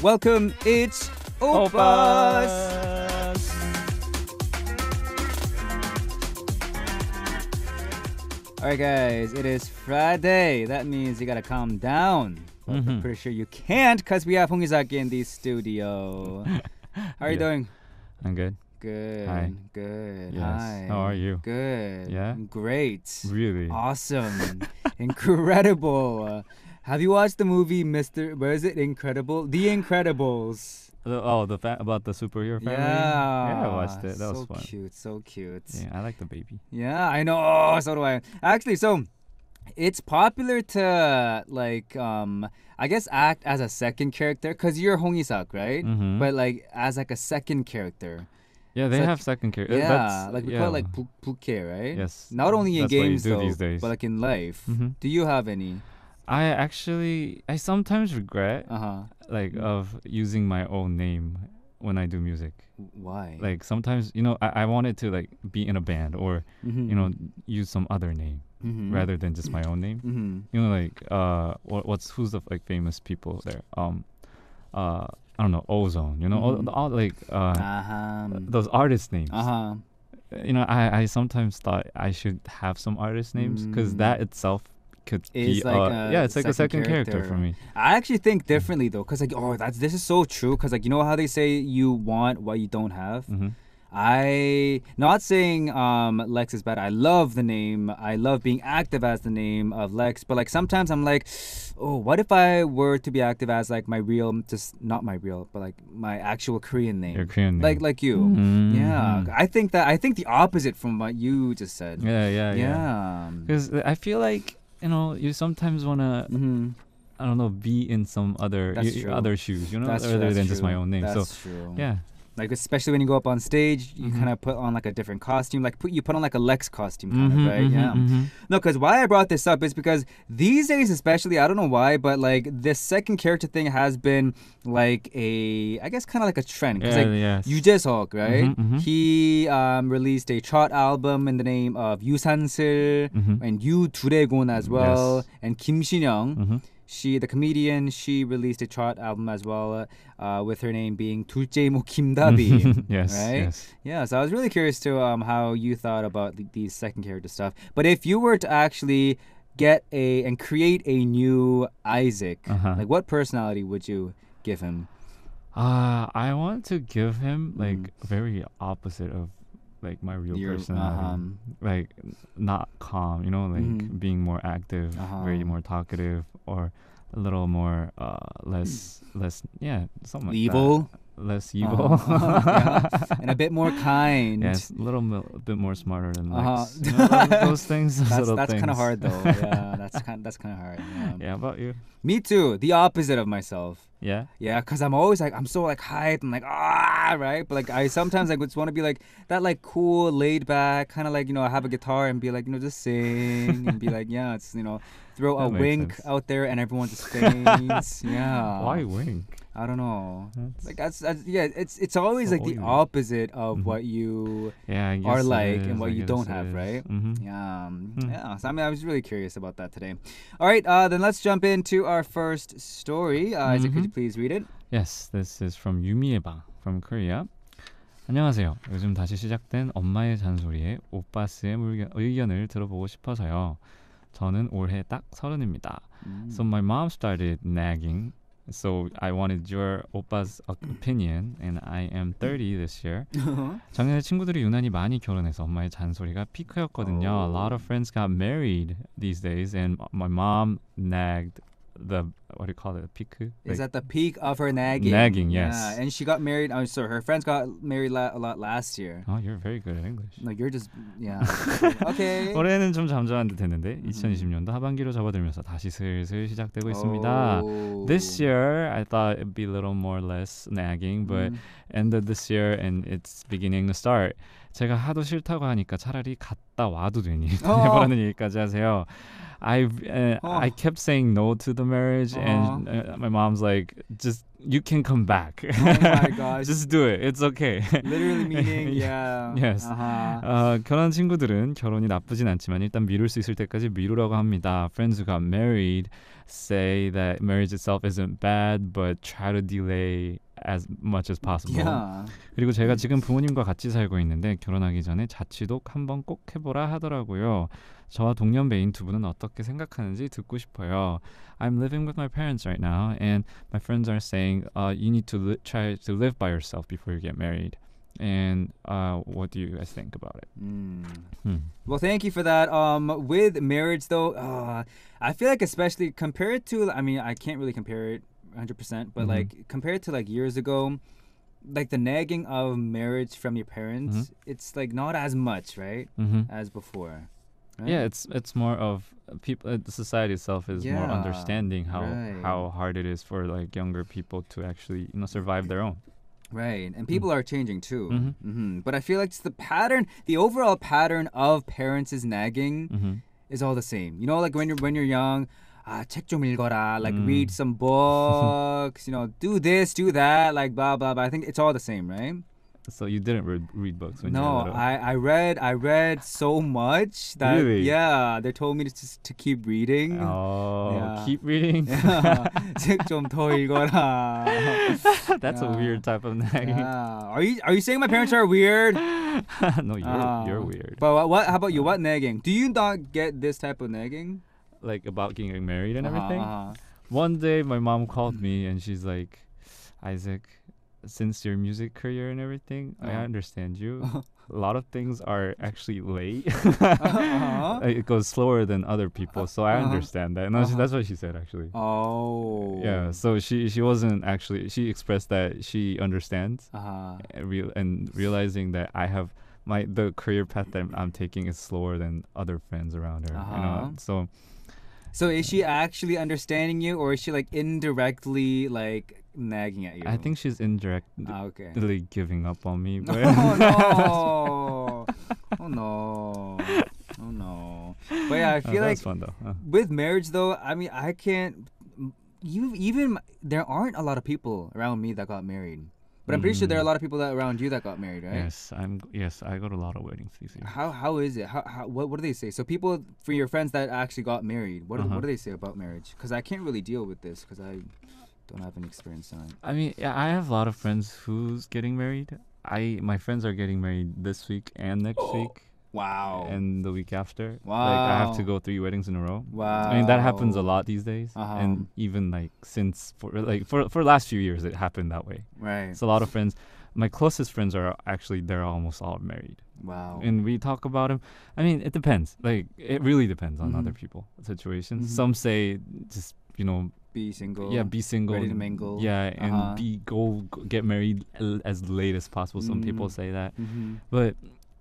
Welcome, it's OPPAs! Alright guys, it is Friday. That means you gotta calm down. But I'm pretty sure you can't because we have Hongisaki in the studio. How are you doing? I'm good. Good. Hi. Good. Yes. Hi. How are you? Good. Yeah? Great. Really? Awesome. Incredible. Have you watched the movie where is it? Incredible? The Incredibles. About the superhero family? Yeah. Yeah, I watched it. That was fun. So cute. Yeah, I like the baby. Yeah, I know. So do I. Actually, so it's popular to I guess act as a second character because you're Hongisak, right? Mm-hmm. But like as like a second character. Yeah, they It's have second character. Yeah, like we call it like buke, right? Yes. Not only in That's what you games do though, these days. but like in life. Mm-hmm. Do you have any? I sometimes regret Uh-huh. of using my own name when I do music. Why? Like sometimes, I wanted to like be in a band or, use some other name rather than just my own name. Who's the like famous people there? I don't know, Ozone, all like those artist names. I sometimes thought I should have some artist names because that itself could Is be like it's like a second character for me. I actually think differently though, cause like this is so true. Cause like you know how they say you want what you don't have. I not saying Lex is bad. I love the name. I love being active as the name of Lex. But like sometimes I'm like, oh, what if I were to be active as like my real, just not my real, but like my actual Korean name. Your Korean name. Like you. Yeah. I think the opposite from what you just said. Yeah. Because I feel like you sometimes wanna. I don't know, be in some other shoes, other than just my own name. That's so true. yeah. Like especially when you go up on stage, you kind of put on like a different costume. Like you put on like a Lex costume, kind of, right? Yeah. No, because why I brought this up is because these days, especially, I don't know why, but like this second character thing has been like I guess kind of like a trend. Because Yoo Jae-seok, right? He released a chart album in the name of Yusansil and Yoo Duregon as well, and Kim Shin-young. The comedian, she released a chart album as well with her name being 둘째 모 김다비. Yes, right? yes. Yeah, so I was really curious to how you thought about these second character stuff. But if you were to actually get and create a new Isaac, like what personality would you give him? I want to give him like very opposite of like my real personality. Like not calm, like being more active, very more talkative, or a little more less something like evil. That. Less evil. And a bit more kind. Yes, a little bit more smarter than Lex. Those things. That's kind of hard though. Yeah, that's kind of hard. Yeah. How about you? Me too. The opposite of myself. Yeah. Yeah, because I'm always like, I'm so like hyped and like right. But like I sometimes like just want to be like that, like cool, laid back, kind of like I have a guitar and be like just sing and be like it's throw a wink out there and everyone just faints. Yeah. Why wink? I don't know. Like that's it's always like the opposite of what you are like and what you don't have, right? Yeah. So I was really curious about that today. All right, then let's jump into our first story. Isaac, could you please read it? Yes, this is from 유미의 방 from Korea. 안녕하세요. 요즘 다시 시작된 엄마의 잔소리에 오빠스의 의견을 들어보고 싶어서요. 저는 올해 딱 30입니다. So my mom started nagging. So I wanted your oppa's opinion, and I am 30 this year. 작년에 친구들이 유난히 많이 결혼해서 엄마의 잔소리가 피크였거든요. A lot of friends got married these days, and my mom nagged the, what do you call it, peak? Is at the peak of her nagging. Nagging, yes. Yeah, and she got married, her friends got married a lot last year. Oh, you're very good at English. No, you're just, okay. 올해는 좀 잠잠한 듯 했는데 2020년도 하반기로 접어들면서 다시 슬슬 시작되고 있습니다. This year, I thought it'd be a little more less nagging, but end of this year and it's beginning to start. 제가 하도 싫다고 하니까 차라리 갔다 와도 되니 해보라는 얘기까지 하세요. I kept saying no to the marriage, and my mom's like, just you can come back. Oh my gosh. Just do it. It's okay. Literally meaning, yeah. Yes. 결혼한 친구들은 결혼이 나쁘진 않지만 일단 미룰 수 있을 때까지 미루라고 합니다. Friends who got married say that marriage itself isn't bad, but try to delay as much as possible. Yeah. 그리고 제가 지금 부모님과 같이 살고 있는데 결혼하기 전에 자취독 한번 꼭 해보라 하더라고요. 저와 동년배인 두 분은 어떻게 생각하는지 듣고 싶어요. I'm living with my parents right now, and my friends are saying you need to try to live by yourself before you get married. And what do you guys think about it? Well, thank you for that. With marriage, though, I feel like especially compared to, I mean, I can't really compare it 100%, but like compared to like years ago, like the nagging of marriage from your parents, it's like not as much, right, as before. Right? Yeah, it's more of people. The society itself is more understanding how hard it is for like younger people to actually survive their own. Right, and people are changing too. But I feel like it's the overall pattern of parents is nagging is all the same. You know, like when you're young, 책 좀 읽어라, like read some books, do this, do that, like blah blah blah. I think it's all the same, right? So you didn't read books when you were little? I read so much that really? Yeah, they told me to keep reading. Oh, yeah. Keep reading? 책 좀 더 읽어라. That's a weird type of nagging. Yeah. Are you saying my parents are weird? No, you're weird. But what? How about you? What nagging? Do you not get this type of nagging? Like about getting married and everything? One day my mom called me and she's like, Isaac, since your music career and everything, I understand you. A lot of things are actually late. It goes slower than other people, so I understand that. No, that's what she said actually. Oh. Yeah, so she wasn't actually, she expressed that she understands and realizing that I have the career path that I'm taking is slower than other friends around her. So is she actually understanding you, or is she like indirectly like nagging at you? I think she's indirectly giving up on me. But Oh no. But yeah, I feel like that's fun though. with marriage though, I mean, I can't. There aren't a lot of people around me that got married. But I'm pretty sure there are a lot of people around you that got married, right? Yes, I got a lot of weddings this year. How is it? What do they say? So people, for your friends that actually got married, what do they say about marriage? Because I can't really deal with this because I don't have any experience on it. I mean, yeah, I have a lot of friends who's getting married. My friends are getting married this week and next week. Wow. And the week after. Wow. Like I have to go 3 weddings in a row. Wow. I mean, that happens a lot these days. And even like since for the last few years it happened that way. Right. So a lot of friends, my closest friends are actually, they're almost all married. Wow. And we talk about them. I mean, it depends. Like it really depends on other people situations. Some say just, be single. Yeah, be single. Ready to mingle. Yeah, and go get married as late as possible. Some people say that. But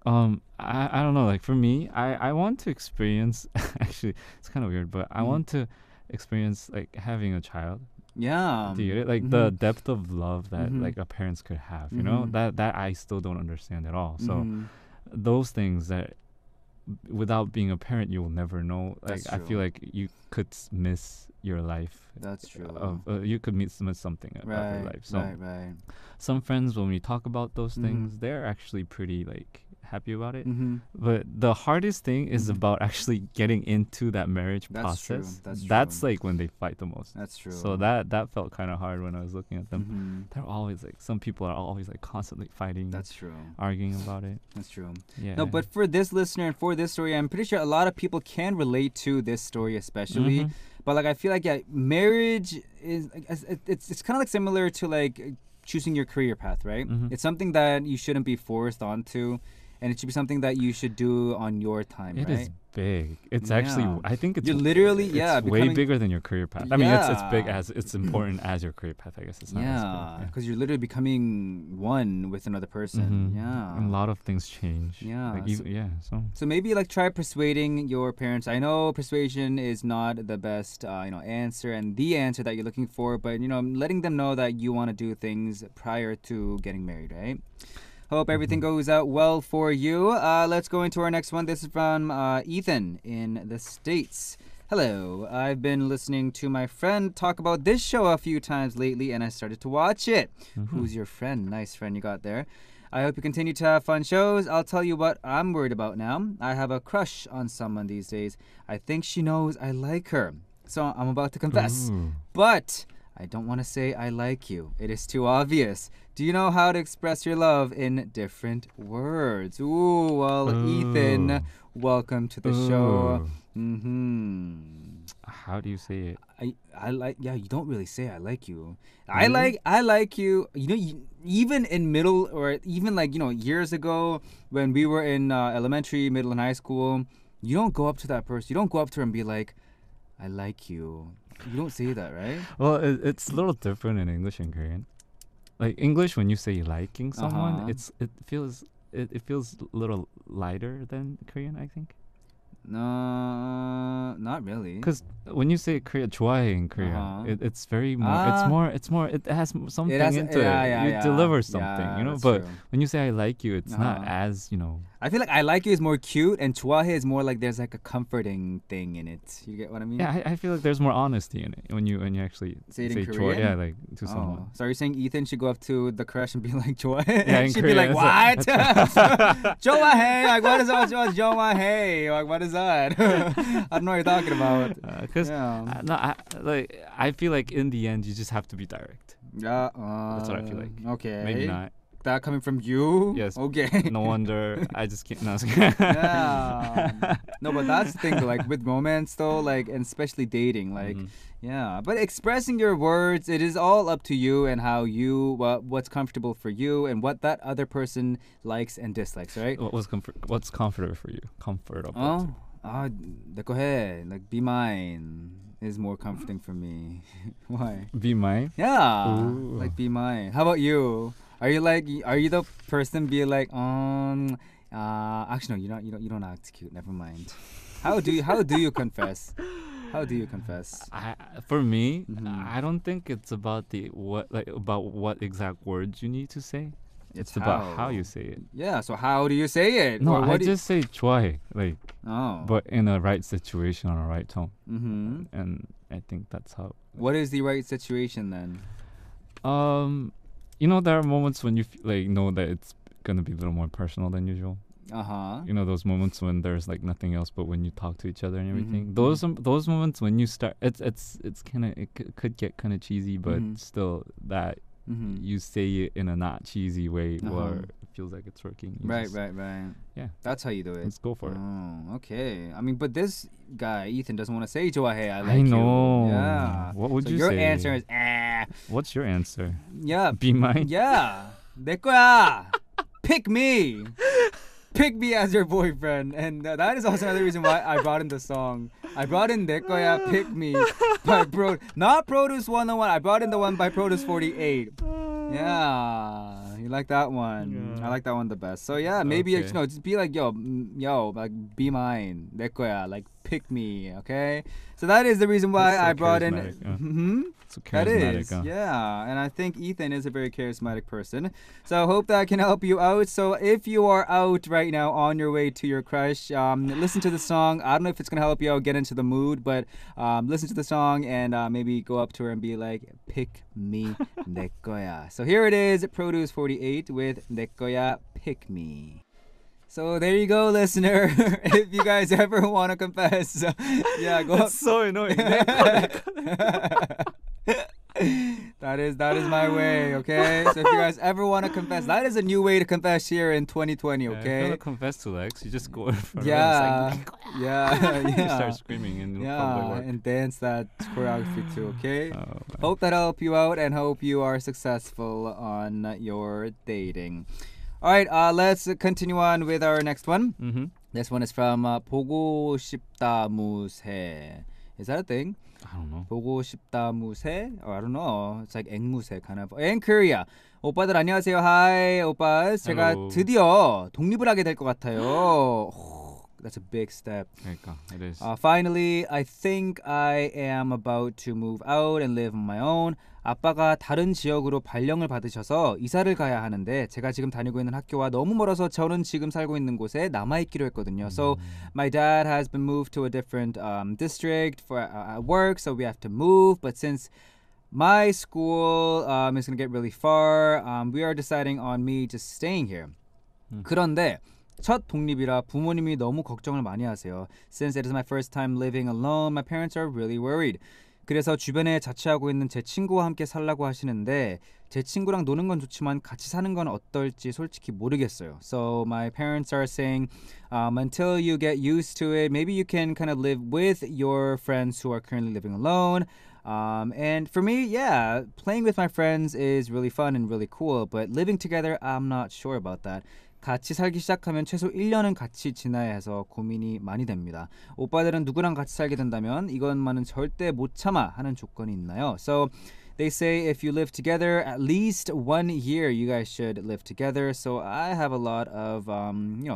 I don't know, like for me, I want to experience actually it's kind of weird, but I want to experience like having a child. Yeah. Do you get it? Like the depth of love that like our parents could have, that I still don't understand at all. So those things that without being a parent you will never know. Like I feel like you could miss your life. That's true. You could miss something of your life. So right. some friends, when we talk about those things, they're actually pretty like happy about it. But the hardest thing is about actually getting into that marriage process. That's like when they fight the most. That's true. So that felt kind of hard when I was looking at them. They're always like, some people are always like constantly fighting. That's true. Arguing about it. That's true. Yeah. No, but for this listener and for this story, I'm pretty sure a lot of people can relate to this story especially. But like I feel like marriage is it's kind of like similar to like choosing your career path, right? It's something that you shouldn't be forced onto. And it should be something that you should do on your time, right? It is big. It's actually, I think it's... You're literally, it's way bigger than your career path. I mean, it's big as, it's important as your career path, I guess. It's not because you're literally becoming one with another person. And a lot of things change. Yeah. Like, so maybe like try persuading your parents. I know persuasion is not the best, answer and the answer that you're looking for, but, letting them know that you want to do things prior to getting married, right? Hope everything goes out well for you. Let's go into our next one. This is from Ethan in the States. Hello, I've been listening to my friend talk about this show a few times lately and I started to watch it. Who's your friend? Nice friend you got there. I hope you continue to have fun shows. I'll tell you what I'm worried about now. I have a crush on someone these days. I think she knows I like her. So I'm about to confess. But I don't want to say I like you. It is too obvious. Do you know how to express your love in different words? Ooh, well, Ethan, welcome to the show. How do you say it? I like, yeah, you don't really say I like you. Really? I like you. You know, even in middle or even like, you know, years ago when we were in elementary, middle, and high school, you don't go up to that person. You don't go up to her and be like, I like you. You don't say that, right? Well, it's a little different in English and Korean. Like English, when you say liking someone, it feels a little lighter than Korean, I think. No, not really. Because when you say Korea, 좋아해 in Korea, it's very more. It's more. It has something into it. You deliver something, you know. But true. When you say I like you, it's not as, you know. I feel like I like you is more cute, and 좋아해 is more like there's like a comforting thing in it. You get what I mean? Yeah, I feel like there's more honesty in it when you actually say it in 좋아, Korean. yeah, like to someone. So are you saying Ethan should go up to the crush and be like 좋아해? Yeah, in she'd Korean, be like, what? 좋아해? Like what is that? 좋아해? Like what is that? I don't know what you're talking about. Because I feel like in the end you just have to be direct. Yeah, that's what I feel like. Okay. Maybe not. That coming from you? Yes. Okay. No wonder. I just can't. No, yeah. No, but that's the thing though, like with romance though, like, and especially dating, like, yeah. But expressing your words, it is all up to you and how you, what's comfortable for you and what that other person likes and dislikes, right? What's comfortable for you? Comfortable. Go ahead. Like, be mine is more comforting for me. Why? Be mine? Yeah. Ooh. Like, be mine. How about you? Are you the person be like, actually no, you don't act cute. Never mind. How do you confess? How do you confess? For me, I don't think it's about what exact words you need to say. It's about how you say it. Yeah, so how do you say it? No, I just say 좋아해, like, oh, but in a right situation on a right tone. And I think that's how. What is the right situation then? You know, there are moments when you know that it's gonna be a little more personal than usual. You know, those moments when there's like nothing else but when you talk to each other and everything. Those moments when you start, it's kind of, it could get kind of cheesy, but still that you say it in a not cheesy way where it feels like it's working. Right. Yeah, that's how you do it. Let's go for it. Oh, okay. I mean, but this guy Ethan doesn't want to say 좋아해. I know. You. Yeah. What would you say? Your say? answer is What's your answer? Yeah. Be mine. Yeah. 내 거야. Pick me. Pick me as your boyfriend. And that is also another reason why I brought in the song. I brought in 내 거야, Pick Me by not Produce 101. I brought in the one by Produce 48. Yeah. You like that one? Yeah. I like that one the best. So yeah, maybe just be like, yo, like, be mine. 내 거야, like, pick me, okay? So that is the reason why I brought in. So that is, huh? yeah. And I think Ethan is a very charismatic person. So I hope that can help you out. So if you are out right now on your way to your crush, listen to the song. I don't know if it's going to help you out get into the mood, but listen to the song and maybe go up to her and be like, pick me, 내 거야. So here it is, Produce 48 with 내 거야, Pick Me. So there you go, listener. If you guys ever want to confess, yeah, go up. So annoying. That is my way, okay? So if you guys ever want to confess, that is a new way to confess here in 2020, okay? If you want to confess to Lex, you just go in front yeah, of him. yeah. You start screaming in public work. And dance that choreography too, okay? Oh, hope that help you out and hope you are successful on your dating. All right, let's continue on with our next one. This one is from 보고 싶다 무새. Is that a thing? I don't know. 보고 싶다 무새? Or I don't know. It's like 앵무새 kind of. In Korea. 오빠들 안녕하세요. Hi, OPPAs. 제가 Hello. 드디어 독립을 하게 될 것 같아요. That's a big step. 그러니까 it is. Finally, I think I am about to move out and live on my own. 아빠가 다른 지역으로 발령을 받으셔서 이사를 가야 하는데 제가 지금 다니고 있는 학교와 너무 멀어서 저는 지금 살고 있는 곳에 남아있기로 했거든요. So my dad has been moved to a different district for work, so we have to move. But since my school is going to get really far, we are deciding on me just staying here. 그런데 첫 독립이라 부모님이 너무 걱정을 많이 하세요. Since it is my first time living alone, my parents are really worried. 그래서 주변에 자취하고 있는 제 친구와 함께 살라고 하시는데 제 친구랑 노는 건 좋지만 같이 사는 건 어떨지 솔직히 모르겠어요. So my parents are saying until you get used to it, maybe you can kind of live with your friends who are currently living alone. And for me, yeah, playing with my friends is really fun and really cool. But living together, I'm not sure about that. 같이 살기 시작하면 최소 1년은 같이 지나야 해서 고민이 많이 됩니다. 오빠들은 누구랑 같이 살게 된다면 이것만은 절대 못 참아 하는 조건이 있나요? So they say if you live together, at least 1 year you guys should live together. So I have a lot of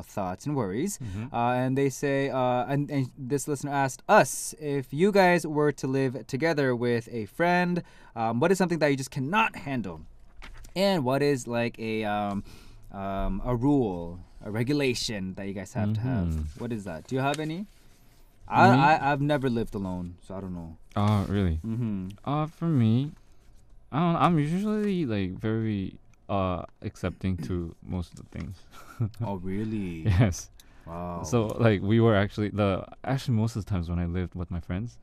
thoughts and worries. And they say, and this listener asked us, if you guys were to live together with a friend, what is something that you just cannot handle? And what is like a rule, a regulation that you guys have to have? What is that? Do you have any? I've never lived alone, so I don't know. Oh, really? For me, I'm usually like very accepting to most of the things. Oh, really? Yes. Wow. So like we were actually most of the times when I lived with my friends,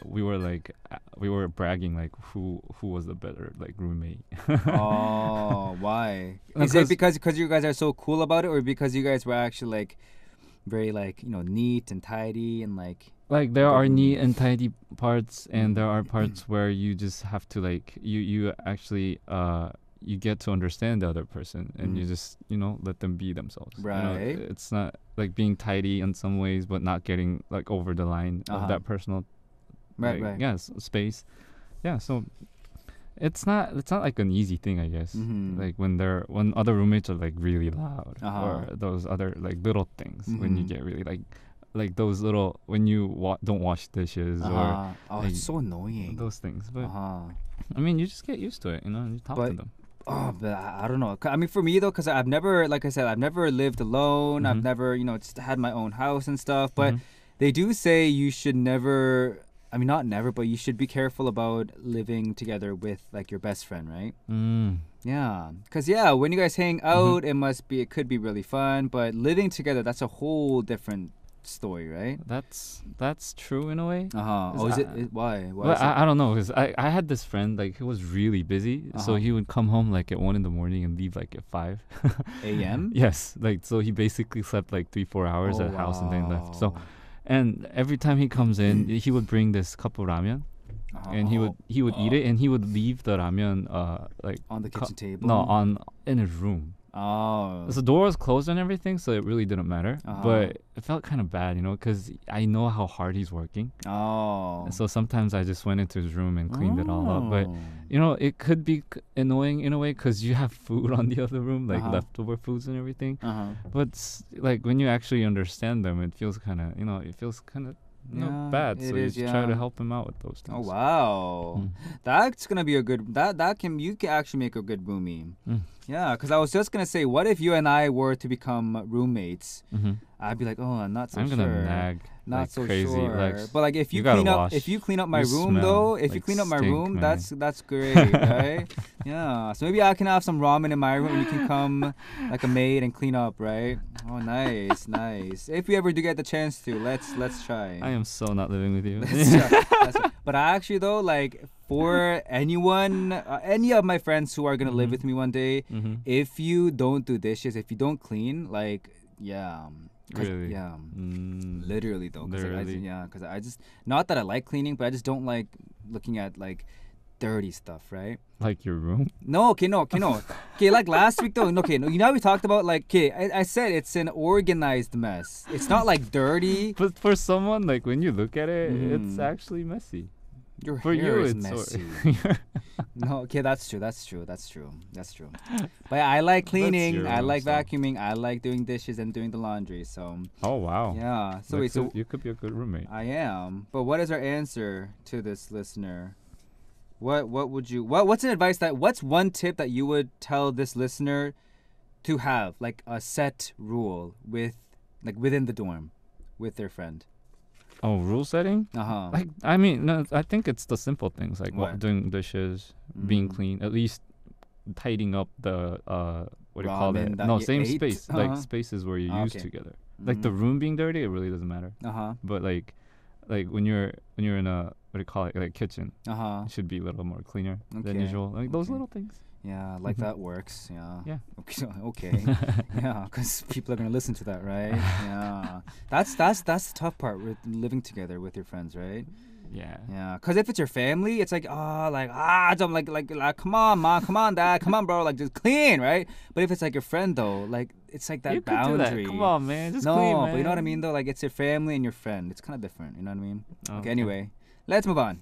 we were bragging like who was the better like roommate. Oh, why? Is it because you guys are so cool about it, or because you guys were actually like very like neat and tidy and like there are neat and tidy parts, and there are parts where you just have to like you actually you get to understand the other person, and you just let them be themselves. Right. It's not like being tidy in some ways, but not getting like over the line of that personal. Right. Space. Yeah, so it's not like an easy thing, I guess. Like when other roommates are like really loud, or those other like little things when you get really like those little when you don't wash dishes or it's so annoying, those things. But I mean, you just get used to it, and you talk to them. Oh, but I don't know. I mean, for me though, because I've never, like I said, I've never lived alone. I've never, just had my own house and stuff. But they do say you should never. I mean, not never, but you should be careful about living together with like your best friend, right? Yeah, because when you guys hang out, it could be really fun. But living together, that's a whole different story, right? That's true in a way. Oh, is it? Why? Well, I don't know, because I had this friend like who was really busy, so he would come home like at 1 a.m. and leave like at 5 a.m. Yes, like so he basically slept like 3-4 hours at house and then left. So. And every time he comes in, he would bring this cup of ramen, and he would eat it, and he would leave the ramen like on the kitchen table. No, in his room. Oh. So the door was closed and everything, so it really didn't matter. But it felt kind of bad, because I know how hard he's working. Oh. And so sometimes I just went into his room and cleaned it all up. But it could be annoying in a way because you have food on the other room, like leftover foods and everything. But like when you actually understand them, it feels kind of bad. So you just try to help him out with those things. Oh wow, that's gonna be a good. You can actually make a good roomie. Yeah, because I was just gonna say, what if you and I were to become roommates? I'd be like, oh, I'm not so sure. I'm gonna nag. Not like so crazy. sure. Like, but like if you clean up my room though, if you clean up my room, man. that's great, right? Yeah. So maybe I can have some ramen in my room and you can come like a maid and clean up, right? Oh, nice. If we ever do get the chance to, let's try. I am so not living with you. But actually though, like for anyone, any of my friends who are gonna live with me one day, if you don't do dishes, if you don't clean, like Really? Yeah. Literally though. Literally. Because I just not that I like cleaning, but I just don't like looking at like dirty stuff, right? Like your room? No. Okay, like last week though. Okay, no. We talked about like. Okay, I said it's an organized mess. It's not like dirty. But for someone like when you look at it, it's actually messy. Your For hair you, is it's messy. No, okay, that's true. But I like cleaning. your I own like stuff. vacuuming. I like doing dishes and doing the laundry. So Oh wow. yeah. So wait. So You could be a good roommate. I am. But what is our answer to this listener? What would you what's an advice what's one tip that you would tell this listener to have, like a set rule within the dorm with their friend? Oh, rule setting? Uh-huh. Like, I mean, no, I think it's the simple things like What? doing dishes, being Mm. clean, at least tidying up the what do you call Ramen it? that No, you same ate? space, Uh-huh. like spaces where you use Okay. together. Like the room being dirty, it really doesn't matter. Uh-huh. But like when you're in a what do you call it? Like kitchen, Uh-huh. it should be a little more cleaner than Okay. usual. Like those Okay. little things. Yeah, like that works. Yeah. Yeah. Okay. Yeah, because people are gonna listen to that, right? Yeah. That's the tough part with living together with your friends, right? Yeah. Yeah. Because if it's your family, it's like I'm like come on, mom, come on, dad, come on, bro, like just clean, right? But if it's like your friend though, like it's like that You could do boundary. that. Come on, man. Just No, clean, man. but you know what I mean though. Like it's your family and your friend. It's kind of different. You know what I mean? Oh, Okay. Anyway, let's move on.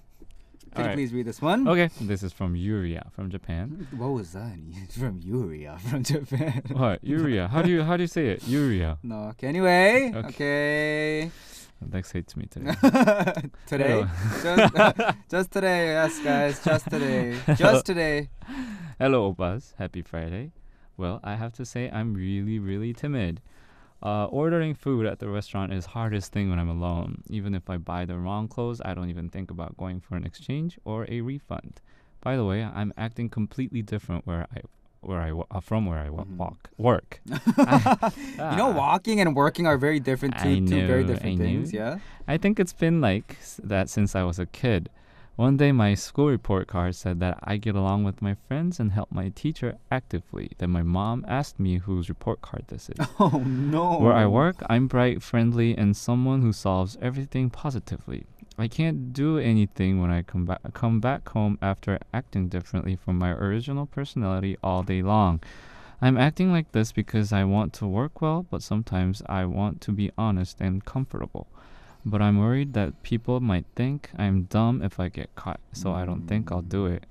Could you Alright. please read this one? Okay, this is from Yuria from Japan. What was that? From Yuria from Japan. What? Yuria. How do you say it? Yuria. No. Okay. Anyway. Okay. Okay. Lex hates me today. Today. Just today. Yes, guys. Just today. Just today. Hello, Oppas. Happy Friday. Well, I have to say I'm really, really timid. Ordering food at the restaurant is hardest thing when I'm alone. Even if I buy the wrong clothes, I don't even think about going for an exchange or a refund. By the way, I'm acting completely different from where I work. You know, walking and working are very different too. Two very different things. Yeah. I think it's been like that since I was a kid. One day my school report card said that I get along with my friends and help my teacher actively. Then my mom asked me whose report card this is. Oh no. Where I work, I'm bright, friendly, and someone who solves everything positively. I can't do anything when I come back home after acting differently from my original personality all day long. I'm acting like this because I want to work well, but sometimes I want to be honest and comfortable. But I'm worried that people might think I'm dumb if I get caught, so I don't think I'll do it.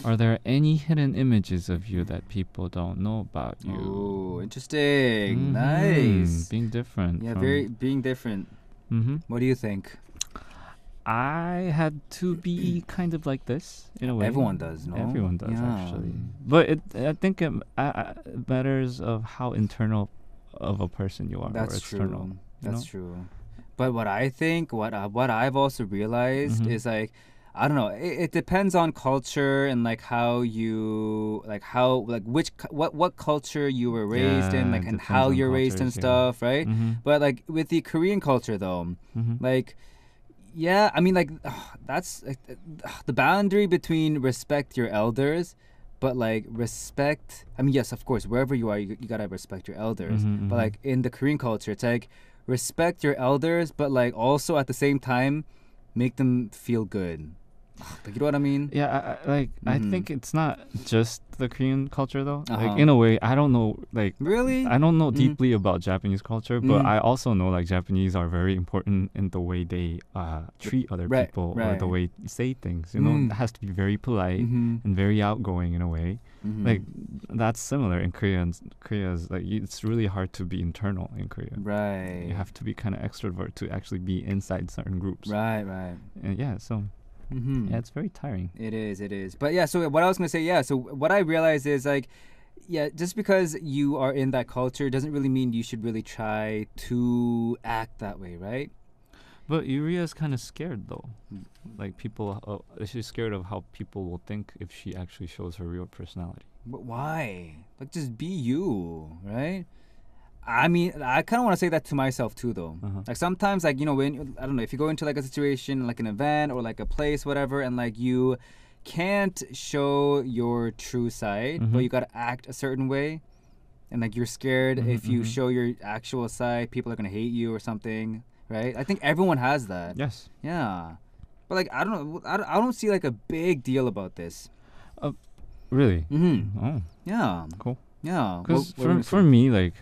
Are there any hidden images of you that people don't know about you? Oh, interesting. Mhm. Nice. Being different. Yeah, being different. Mm-hmm. What do you think? I had to be kind of like this in a way. Everyone does, no? Everyone does, Yeah. actually. But I think it matters of how internal of a person you are. That's or external. true. That's true. But what I think, what I've also realized is like, I don't know. It depends on culture and like how you what culture you were raised in, like, it and depends how on you're raised and cultures, yeah. stuff, right? Mm-hmm. But like with the Korean culture though, Mm-hmm. like, yeah, I mean, like, that's the boundary between respect your elders, but like respect. I mean, yes, of course, wherever you are, you gotta respect your elders. Mhm, But mhm. like in the Korean culture, it's like respect your elders, but like also at the same time, make them feel good. Like, you know what I mean? Yeah, I Mhm. think it's not just the Korean culture though. Uh-huh. Like in a way, I don't know. Like Really? I don't know Mhm. deeply about Japanese culture, but Mhm. I also know like Japanese are very important in the way they treat other Right, people or right. the way they say things. You know, Mm. it has to be very polite Mhm. and very outgoing in a way. Mhm. Like that's similar in Korea. Korea's like it's really hard to be internal in Korea. Right. You have to be kind of extrovert to actually be inside certain groups. Right. Right. And yeah, so Mm-hmm. yeah, it's very tiring. It is. But yeah, so what I was gonna say, yeah. So what I realized is like, yeah, just because you are in that culture doesn't really mean you should really try to act that way, right? But Yuria is kind of scared though. Like people, she's scared of how people will think if she actually shows her real personality. But why? Like, just be you, right? I mean, I kind of want to say that to myself too, though. Uh-huh. Like sometimes, like, you know, when I don't know if you go into like a situation, like an event or like a place, whatever, and like you can't show your true side, but Mhm. you gotta act a certain way, and like you're scared Mhm, if you mhm. show your actual side, people are gonna hate you or something, right? I think everyone has that. Yes. Yeah, but like I don't know, I don't see like a big deal about this. Really? Mm-hmm. Oh, Yeah. cool. Yeah. Because What were you for gonna say? me, like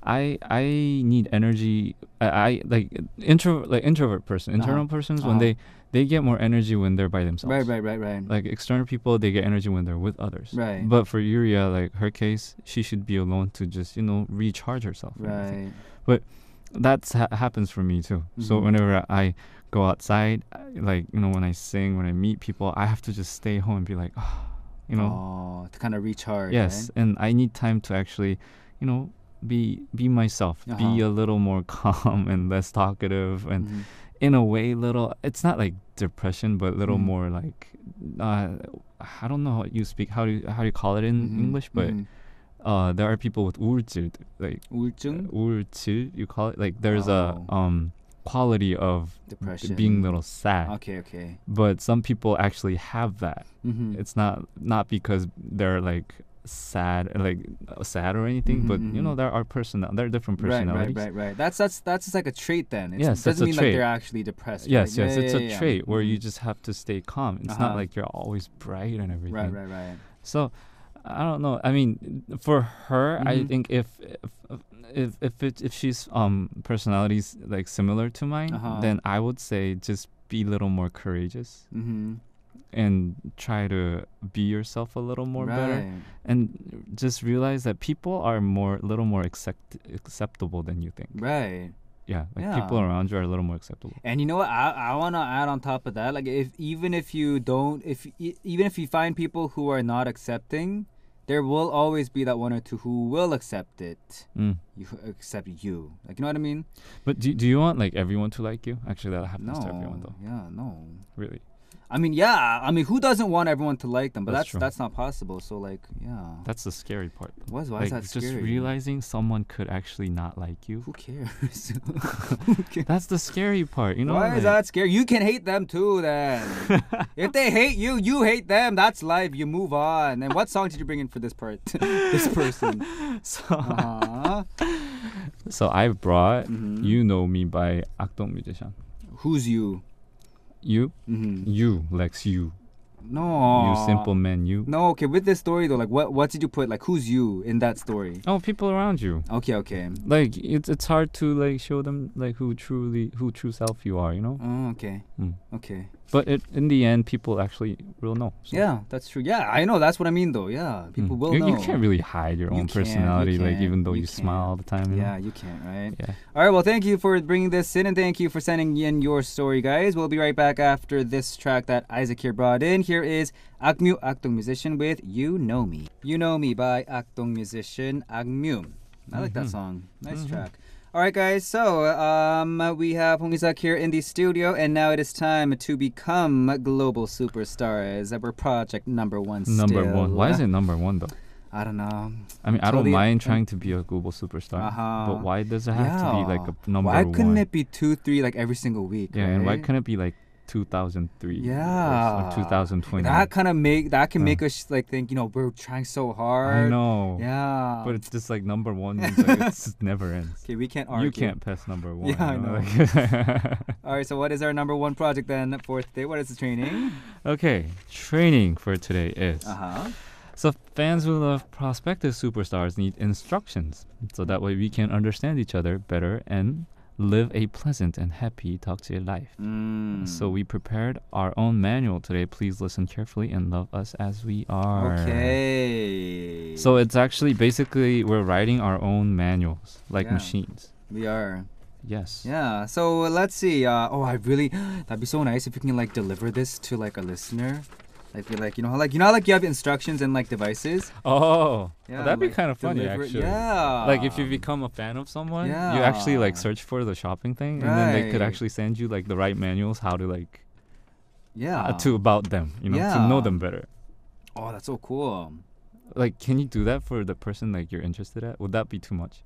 I need energy. I like introvert person, internal persons when they get more energy when they're by themselves. Right. Like external people, they get energy when they're with others. Right. But for Yuria, like her case, she should be alone to just recharge herself. Right. But that's happens for me too. So whenever I go outside, like when I sing, when I meet people, I have to just stay home and be like, to kind of recharge. Yes, right? and I need time to actually, be myself, be a little more calm and less talkative, and in a way, it's not like depression, but a little more like, I don't know how do you call it in English, but there are people with 우울증, like 우울증, you call it, like there's a quality of depression, being a little sad. Okay. But some people actually have that. It's not because they're like sad or anything, but there are different personalities. Right. That's just like a trait then. It yes, doesn't mean trait. like they're actually depressed. Yes, right? it's a trait where you just have to stay calm. It's not like you're always bright and everything. Right. So I don't know. I mean, for her, I think if she's personalities like similar to mine, then I would say just be a little more courageous. And try to be yourself a little more better, and just realize that people are a little more acceptable than you think. Right. Yeah, people around you are a little more acceptable. And you know what? I want to add on top of that, like even if you find people who are not accepting, there will always be that one or two who will accept it. Accept you. Like, you know what I mean? But do you want like everyone to like you? Actually, that happens to everyone though. Yeah, no. Really? I mean, who doesn't want everyone to like them? But That's that's not possible. So like, yeah. That's the scary part. Why like, is that scary? Just realizing someone could actually not like you. Who cares? That's the scary part, Why is that scary? You can hate them too then. If they hate you, you hate them. That's life. You move on. And what song did you bring in for this part? This person. So I brought You Know Me by 악동 musician. Who's you? You? You, Lex, you. No. You simple man, you. No, okay, with this story though, like what did you put, like who's you in that story? Oh, people around you. Okay. Like it's hard to like show them like who true self you are, Oh, okay. Okay. But in the end, people actually will know. So. Yeah, that's true. Yeah, I know. That's what I mean, though. Yeah, people will know. You can't really hide your own personality, like even though you can't. smile all the time. Yeah, you can't, right? Yeah. All right. Well, thank you for bringing this in, and thank you for sending in your story, guys. We'll be right back after this track that Isaac here brought in. Here is 악뮤, 악동 musician with You Know Me. You Know Me by 악동 musician 악뮤. I like that song. Nice track. All right, guys. So we have Hong Isak here in the studio, and now it is time to become global superstars. We're project number one. Number one. Why is it number one though? I don't know. I mean, I don't mind trying to be a global superstar, but why does it have to be like a number one? Why couldn't it be 2, 3 like every single week? Yeah, right? And why couldn't it be like 2003? Yeah. Or 2020. That can make us like think, we're trying so hard. I know. Yeah. But it's just like number one means like it just never ends. Okay, we can't argue. You can't pass number one. Yeah, I know. All right, so what is our number one project then for today? What is the training? Okay, training for today is. So fans who love prospective superstars need instructions, so that way we can understand each other better and live a pleasant and happy talk-to-you life. So we prepared our own manual today. Please listen carefully and love us as we are. Okay. So it's actually basically we're writing our own manuals like machines. We are. Yes. Yeah. So let's see. That'd be so nice if you can like deliver this to like a listener. Like be like, like you have instructions and like devices. Oh, yeah, well, that'd be like kind of funny actually. Yeah. Like if you become a fan of someone, you Yeah. actually like search for the shopping thing, and then they could actually send you like the right manuals how to like to about them, to know them better. Oh, that's so cool. Like, can you do that for the person like you're interested at? Would that be too much?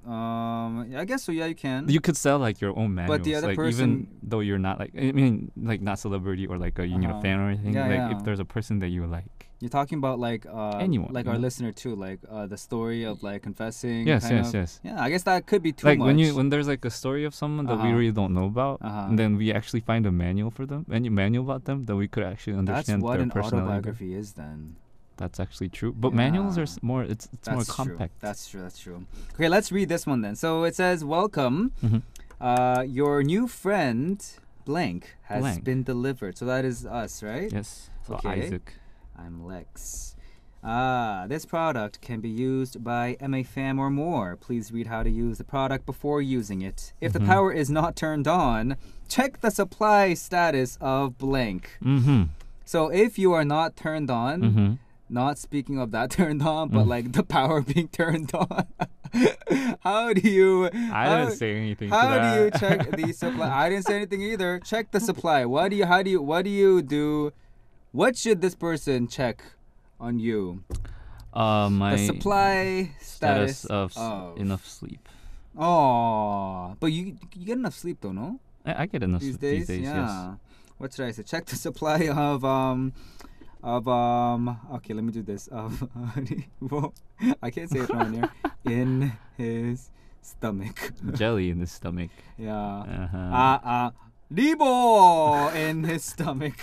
I guess so. Yeah, you can. You could sell like your own manuals, But the other like person, even though you're not like, I mean, like not celebrity or like a fan or anything. Yeah, like yeah. if there's a person that you like. You're talking about like anyone, like our listener too, like the story of like confessing. Yes. Yeah, I guess that could be too like much. when there's like a story of someone that we really don't know about, and then we actually find a manual for them, manual about them, that we could actually understand That's what their an personality. autobiography is then. That's actually true. But manuals are more. It's more compact. That's true. Okay, let's read this one then. So it says, "Welcome. Your new friend blank has been delivered." So that is us, right? Yes. So Okay. Isaac. I'm Lex. This product can be used by MA fam or more. Please read how to use the product before using it. If the power is not turned on, check the supply status of blank. So if you are not turned on, not speaking of that turned on, but like the power being turned on, how do you? I didn't say anything to How that. do you check the supply? I didn't say anything either. Check the supply. What do you do? What should this person check on you? My The supply status of enough sleep. Oh, but you get enough sleep though, no? I get enough These sleep days, these days. yeah. Yes. What should I say? Check the supply of okay, let me do this. Well, I can't say it on here. In his stomach. Jelly in the stomach. Yeah. Libo in his stomach.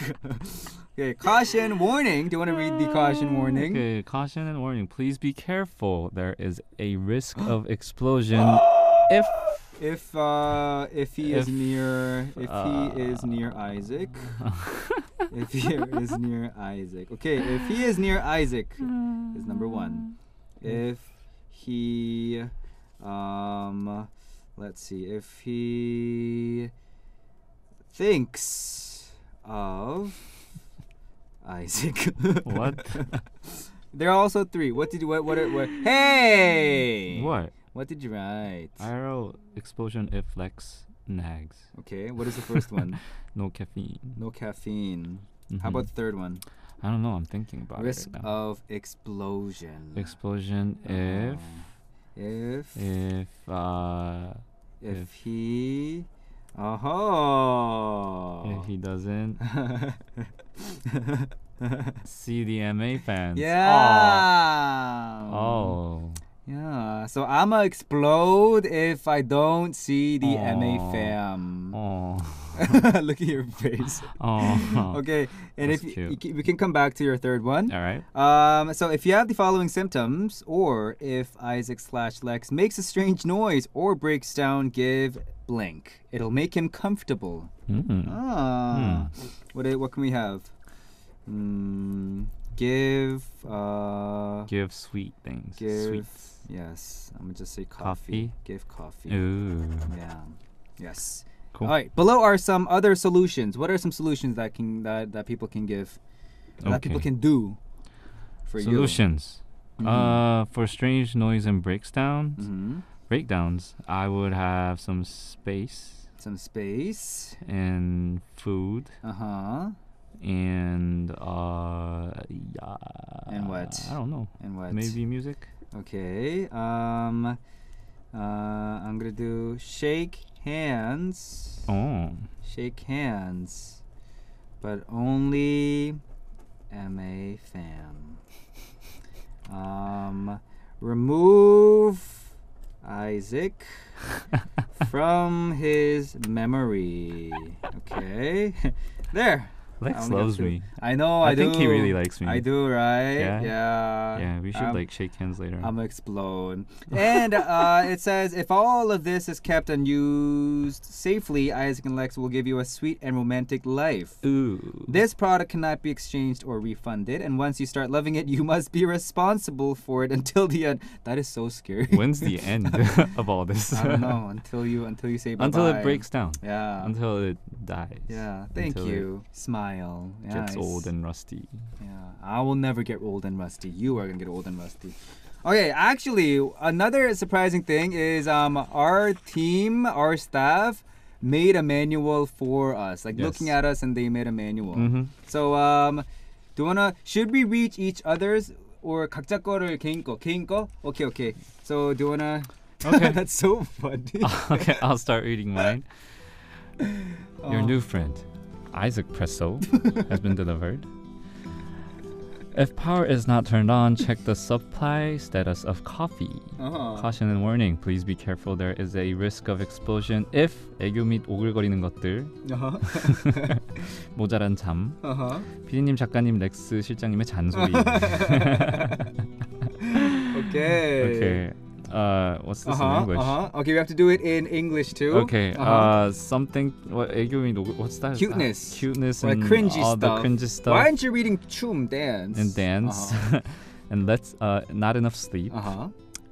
Okay, caution warning. Do you want to read the caution warning? Okay, caution and warning. Please be careful. There is a risk of explosion if he is near Isaac. If he is near Isaac. Okay, if he is near Isaac is number one. If he let's see, if he thinks of Isaac. What? There are also three. What? Hey! What did you write? I wrote explosion if Lex nags. Okay, what is the first one? No caffeine. No caffeine. How about the third one? I don't know. I'm thinking about Risk it right now. of explosion. Explosion if he if he doesn't see the MA fans. Yeah. Oh. Yeah. So I'ma explode if I don't see the MA fam. Oh. Look at your face. Oh. Okay. And That's if cute. we can come back to your third one. All right. So if you have the following symptoms, or if Isaac/Lex makes a strange noise or breaks down, give blank. It'll make him comfortable. What can we have? Give sweet things. Sweets. Yes. I'm gonna just say Coffee? Give coffee. Ooh. Yeah. Yes. Cool. All right. Below are some other solutions. What are some solutions that people can give? That people can do for Solutions. you? For strange noise and breakdowns, I would have some space. Some space. And food. And And what? I don't know. And what? Maybe music. Okay. I'm gonna do shake hands. Oh. Shake hands, but only MA fam. Remove Isaac from his memory. Okay. There. Lex loves me. I know. I think he really likes me. I do, right? Yeah. Yeah. Yeah, we should shake hands later. I'm gonna explode. And it says, if all of this is kept and used safely, Isaac and Lex will give you a sweet and romantic life. Ooh. This product cannot be exchanged or refunded, and once you start loving it, you must be responsible for it until the end. That is so scary. When's the end of all this? I don't know. Until you say bye-bye. Until it breaks down. Yeah. Until it dies. Yeah. Thank Until you. Smile. Yeah, gets old and rusty. Yeah. I will never get old and rusty. You are gonna get old and rusty. Okay, actually, another surprising thing is our team, our staff, made a manual for us. Like looking at us, and they made a manual. So should we reach each other's or 각자 거를 개인 거? Okay. So do you wanna? Okay. That's so funny. Okay, I'll start reading mine. Your new friend, Isaac Presso, has been delivered. If power is not turned on, check the supply status of coffee. Caution and warning. Please be careful. There is a risk of explosion if 애교 및 오글거리는 것들. 모자란 잠. 피디님, 작가님, 렉스 실장님의 잔소리. Okay. What's this in English? Okay, we have to do it in English too. Okay. Something. What 애교 및 what's that? Cuteness. Cuteness or and cringy all stuff. the cringy stuff. Why aren't you reading chum dance? And dance. And let's not enough sleep.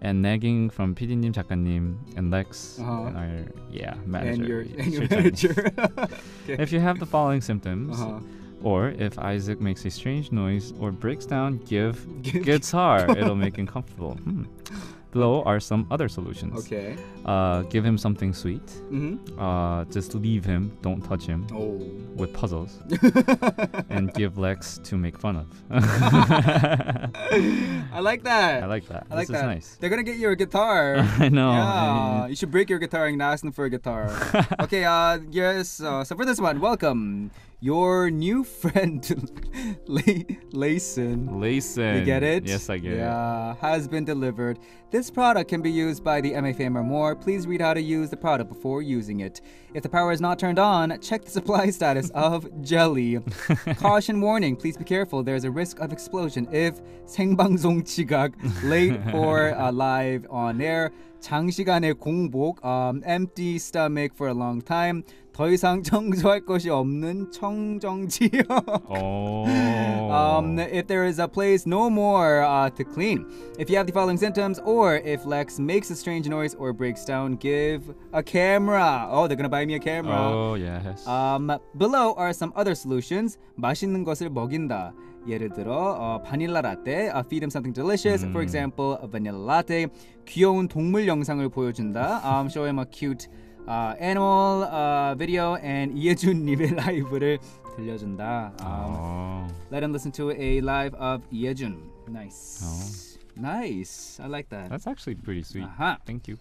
And nagging from PD님, 작가님, and Lex, and our manager. And your manager. Okay. If you have the following symptoms, or if Isaac makes a strange noise or breaks down, give guitar. It'll make him comfortable. Below are some other solutions. Okay. Give him something sweet. Just leave him. Don't touch him. Oh. With puzzles. And give Lex to make fun of. I like that. I like that. I like this that. is nice. They're gonna get you a guitar. I know. Yeah. You should break your guitar and ask them for a guitar. Okay. Yes. So for this one, welcome your new friend, Layson. Layson. You get it? Yes, I get it. Yeah, has been delivered. This product can be used by the MA fam or more. Please read how to use the product before using it. If the power is not turned on, check the supply status of jelly. Caution warning, please be careful. There's a risk of explosion if 생방송 지각, late for live on air, 장시간의 공복, empty stomach for a long time, 더 이상 청소할 것이 없는 청정지역. If there is a place no more to clean. If you have the following symptoms, or if Lex makes a strange noise or breaks down, give a camera. Oh, they're gonna buy me a camera. Oh, yes. Below are some other solutions. 맛있는 것을 먹인다. 예를 들어 바닐라 라떼, feed him something delicious. For example, a vanilla latte. 귀여운 동물 영상을 보여준다. Show him a cute animal video, and 이예준님의 라이브를 들려준다. Let him listen to a live of 이예준. Nice. Nice. I like that. That's actually pretty sweet. Thank you.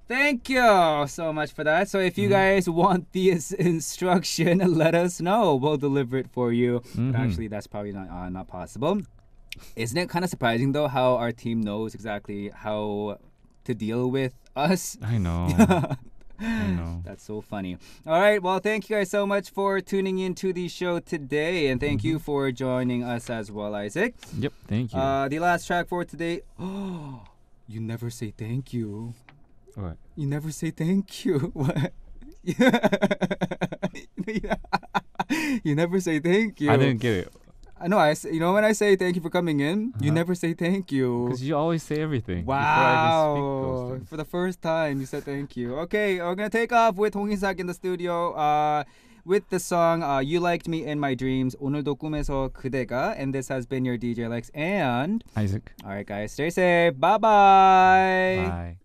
Thank you so much for that. So if you guys want this instruction, let us know. We'll deliver it for you. But actually, that's probably not possible. Isn't it kind of surprising, though, how our team knows exactly how to deal with us? I know. I know. That's so funny. All right. Well, thank you guys so much for tuning into the show today. And thank you for joining us as well, Isaac. Yep. Thank you. The last track for today. Oh, you never say thank you. What? You never say thank you. What? You never say thank you. I didn't get it. I know. When I say thank you for coming in, you never say thank you. Because you always say everything. Wow. Before I even speak those things. For the first time, you said thank you. Okay, we're going to take off with Hong In-sak in the studio with the song You Liked Me in My Dreams, 오늘도 꿈에서 그대가. And this has been your DJ Lex and Isaac. All right, guys. Stay safe. Bye-bye. Bye.